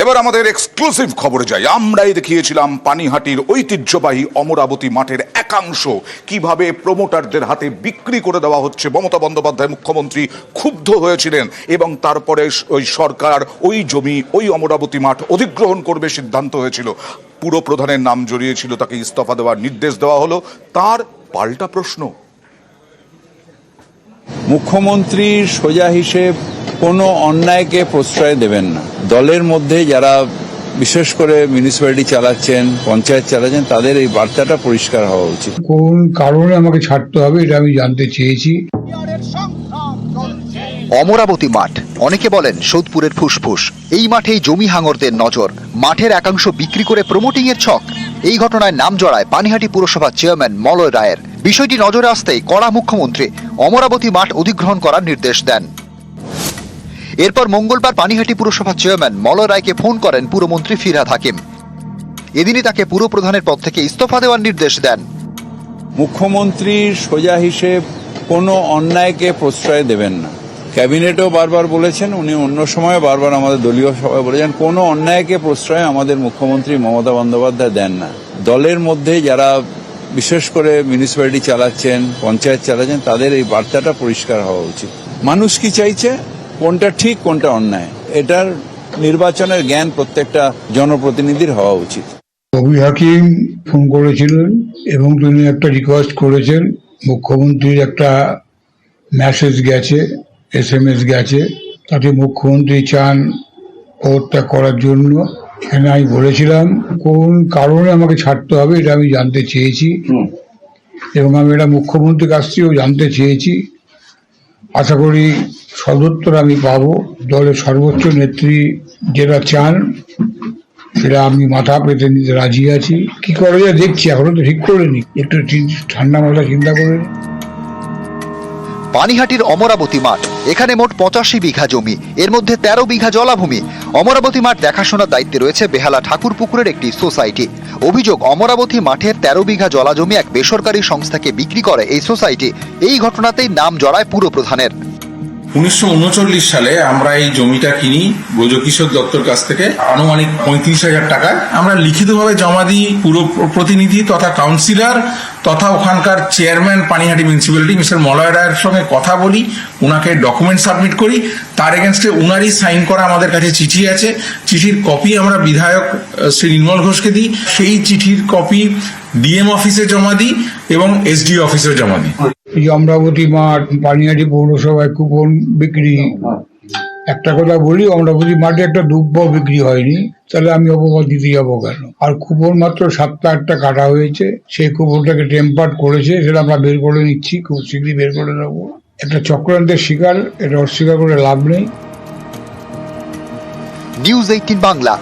এবার আমাদের এক্সক্লুসিভ খবরে যাই। আমরাই দেখিয়েছিলাম পানিহাটির ঐতিহ্যবাহী অমরাবতী মাঠের একাংশ কিভাবে প্রমোটারদের হাতে বিক্রি করে দেওয়া হচ্ছে। মমতা বন্দ্যোপাধ্যায় মুখ্যমন্ত্রী ক্ষুব্ধ হয়েছিলেন এবং তারপরে ওই সরকার ওই জমি ওই অমরাবতী মাঠ অধিগ্রহণ করবে সিদ্ধান্ত হয়েছিল। পুরপ্রধানের নাম জড়িয়েছিল, তাকে ইস্তফা দেওয়ার নির্দেশ দেওয়া হলো। তার পাল্টা প্রশ্ন, মুখ্যমন্ত্রীর সোজা হিসেব কোনো অন্যায়কে প্রশ্রয় দেবেন না। দলের মধ্যে যারা বিশেষ করে মিউনিসিপ্যালিটি চালাচ্ছেন, পঞ্চায়েত চালাচ্ছেন, তাদের এই বার্তাটা পরিষ্কার হওয়া উচিত। কোন কারণে আমাকে ছাড়তে হবে এটা আমি জানতে চেয়েছি। অমরাবতী মাঠ অনেকে বলেন সোদপুরের ফুসফুস। এই মাঠেই জমি হাঙরদের নজর, মাঠের একাংশ বিক্রি করে প্রমোটিং এর ছক। এই ঘটনায় নাম জড়ায় পানিহাটি পুরসভার চেয়ারম্যান মলয় রায়ের। বিষয়টি নজরে আসতেই কড়া মুখ্যমন্ত্রী অমরাবতী মাঠ অধিগ্রহণ করার নির্দেশ দেন। এরপর মঙ্গলবার পানিহাটি পুরসভার চেয়ারম্যান মলয় রায়কে ফোন করেন পুরমন্ত্রী ফিরহাদ হাকিম। এদিনই তাকে পুরপ্রধানের পদ থেকে ইস্তফা দেওয়ার নির্দেশ দেন। মুখ্যমন্ত্রীর সোজা হিসেব কোনো অন্যায়কে প্রশ্রয় দেবেন না। ক্যাবিনেটেও বারবার বলেছেন, উনি অন্য সময় বারবার আমাদের দলীয় সভায় বলেছেন, কোনো অন্যায়কে প্রশ্রয় আমাদের মুখ্যমন্ত্রী মমতা বন্দ্যোপাধ্যায় দেন না। দলের মধ্যে যারা বিশেষ করে মিউনিসিপ্যালিটি চালাচ্ছেন, পঞ্চায়েত চালাচ্ছেন, তাদের এই বার্তাটা পরিষ্কার হওয়া উচিত। মানুষ কি চাইছে, কোনটা ঠিক কোনটা অন্যায়, এটার নির্বাচনের জ্ঞান প্রত্যেকটা জনপ্রতিনিধির হওয়া উচিত। কবি হাকিম ফোন করেছিলেন এবং তিনি একটা রিকোয়েস্ট করেছেন। মুখ্যমন্ত্রীর একটা মেসেজ গেছে, SMS গেছে, তাতে মুখ্যমন্ত্রী চান পদত্যাগ করার জন্য। এখানে আমি বলেছিলাম কোন কারণে আমাকে ছাড়তে হবে এটা আমি জানতে চেয়েছি এবং আমি এটা মুখ্যমন্ত্রীর কাছ থেকেও জানতে চেয়েছি। আশা করি সদুত্তর আমি পাবো। দলের সর্বোচ্চ নেত্রী যেটা চান সেটা আমি মাথা পেতে নিতে রাজি আছি। কি করা যায় দেখছি, এখনো তো ঠিক করিনি, একটু ঠান্ডা মাথা চিন্তা করে। পানিহাটির অমরাবতী মাঠ, এখানে মোট 85 বিঘা জমি, এর মধ্যে 13 বিঘা জলাভূমি। অমরাবতী মাঠ দেখাশোনার দায়িত্বে রয়েছে বেহালা ঠাকুরপুকুরের একটি সোসাইটি। অভিযোগ, অমরাবতী মাঠের 13 বিঘা জলাজমি এক বেসরকারি সংস্থাকে বিক্রি করে এই সোসাইটি। এই ঘটনাতেই নাম জড়ায় পুরপ্রধানের। 1939 সালে আমরা এই জমিটা কিনি ব্রজকিশোর দত্তর কাছ থেকে আনুমানিক 35,000 টাকায়। আমরা লিখিতভাবে জমা দিই পুরো প্রতিনিধি তথা কাউন্সিলর তথা ওখানকার chairman Panihati municipality mister Malay রায়ের সঙ্গে কথা বলি, উনাকে ডকুমেন্ট সাবমিট করি। তার এগেনস্টে উনারই সাইন করা আমাদের কাছে চিঠি আছে। চিঠির কপি আমরা বিধায়ক শ্রী নির্মল ঘোষকে দিই। সেই চিঠির কপি DM অফিসে জমা দিই এবং SDO অফিসে জমা দিই। এই অমরাবতী মাঠ পানিহাটি পৌরসভায় কুপন বিক্রি, একটা কথা বলি, অমরাবতী মাঠে একটা দুব্ব বিক্রি হয়নি, তাহলে আমি অপবাদ দিতে যাবো কেন? আর কুপন মাত্র 7টা কাটা হয়েছে, সেই কুপনটাকে টেম্পার্ড করেছে, সেটা আমরা বের করে নিচ্ছি, খুব শীঘ্রই বের করে নেবো। একটা চক্রান্তের শিকার, এটা অস্বীকার করে লাভ নেই। নিউজ 18 বাংলা।